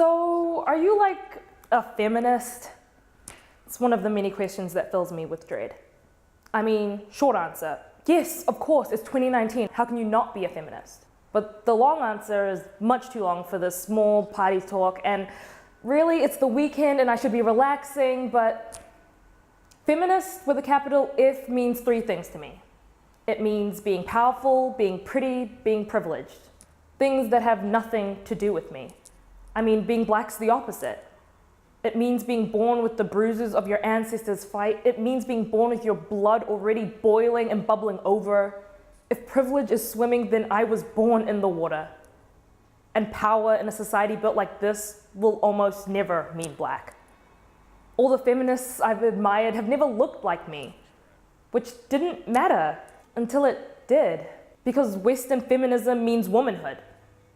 So, are you like a feminist? It's one of the many questions that fills me with dread. I mean, short answer, yes, of course, it's 2019. How can you not be a feminist? But the long answer is much too long for this small party talk, and really it's the weekend and I should be relaxing, but feminist with a capital F means three things to me. It means being powerful, being pretty, being privileged. Things that have nothing to do with me. I mean, being black's the opposite. It means being born with the bruises of your ancestors' fight. It means being born with your blood already boiling and bubbling over. If privilege is swimming, then I was born in the water. And power in a society built like this will almost never mean black. All the feminists I've admired have never looked like me, which didn't matter until it did. Because Western feminism means womanhood,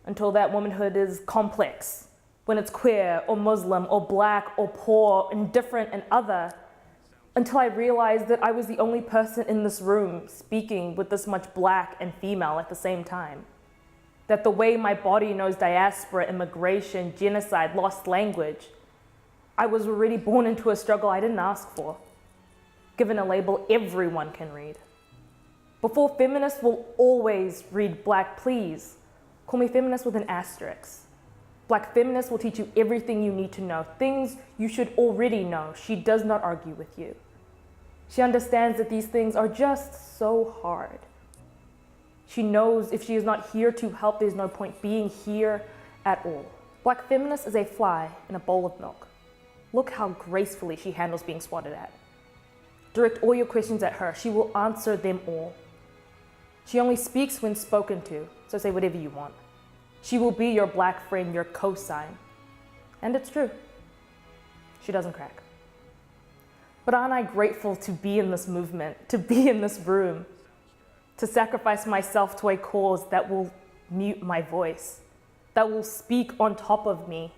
until that womanhood is complex. When it's queer or Muslim or black or poor, indifferent and other, until I realized that I was the only person in this room speaking with this much black and female at the same time. That the way my body knows diaspora, immigration, genocide, lost language, I was already born into a struggle I didn't ask for, given a label everyone can read. Before feminists will always read black, please call me feminist with an asterisk. Black feminist will teach you everything you need to know, things you should already know. She does not argue with you. She understands that these things are just so hard. She knows if she is not here to help, there's no point being here at all. Black feminist is a fly in a bowl of milk. Look how gracefully she handles being swatted at. Direct all your questions at her. She will answer them all. She only speaks when spoken to, so say whatever you want. She will be your black friend, your cosign. And it's true. She doesn't crack. But aren't I grateful to be in this movement, to be in this room, to sacrifice myself to a cause that will mute my voice, that will speak on top of me,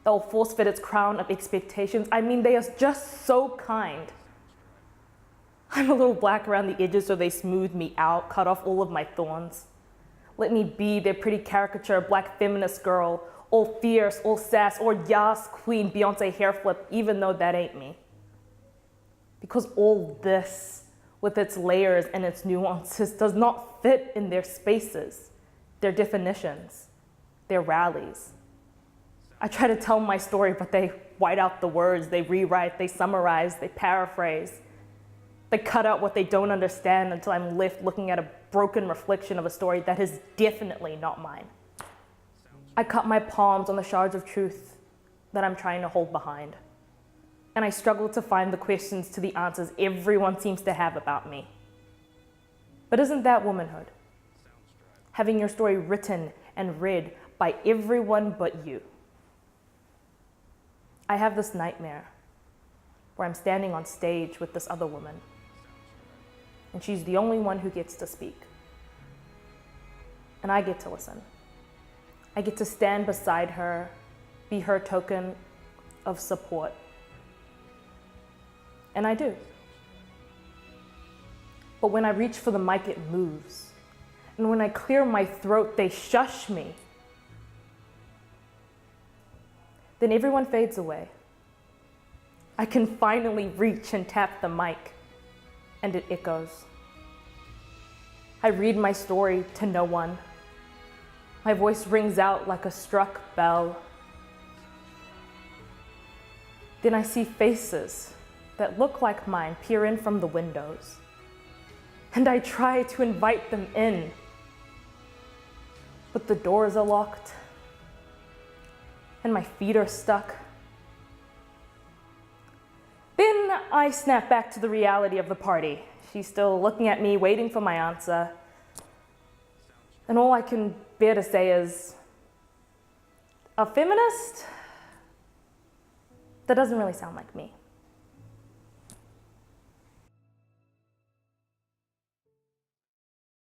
that will force fit its crown of expectations. I mean, they are just so kind. I'm a little black around the edges so they smooth me out, cut off all of my thorns. Let me be their pretty caricature black feminist girl, all fierce, all sass, or yas queen Beyonce hair flip, even though that ain't me. Because all this, with its layers and its nuances, does not fit in their spaces, their definitions, their rallies. I try to tell my story, but they white out the words, they rewrite, they summarize, they paraphrase. They cut out what they don't understand until I'm left looking at a broken reflection of a story that is definitely not mine. I cut my palms on the shards of truth that I'm trying to hold behind. And I struggle to find the questions to the answers everyone seems to have about me. But isn't that womanhood? Having your story written and read by everyone but you. I have this nightmare where I'm standing on stage with this other woman, and she's the only one who gets to speak. And I get to listen. I get to stand beside her, be her token of support. And I do. But when I reach for the mic, it moves. And when I clear my throat, they shush me. Then everyone fades away. I can finally reach and tap the mic, and it echoes. I read my story to no one. My voice rings out like a struck bell. Then I see faces that look like mine peer in from the windows, and I try to invite them in, but the doors are locked, and my feet are stuck. Then I snap back to the reality of the party. She's still looking at me, waiting for my answer. And all I can bear to say is, a feminist? That doesn't really sound like me.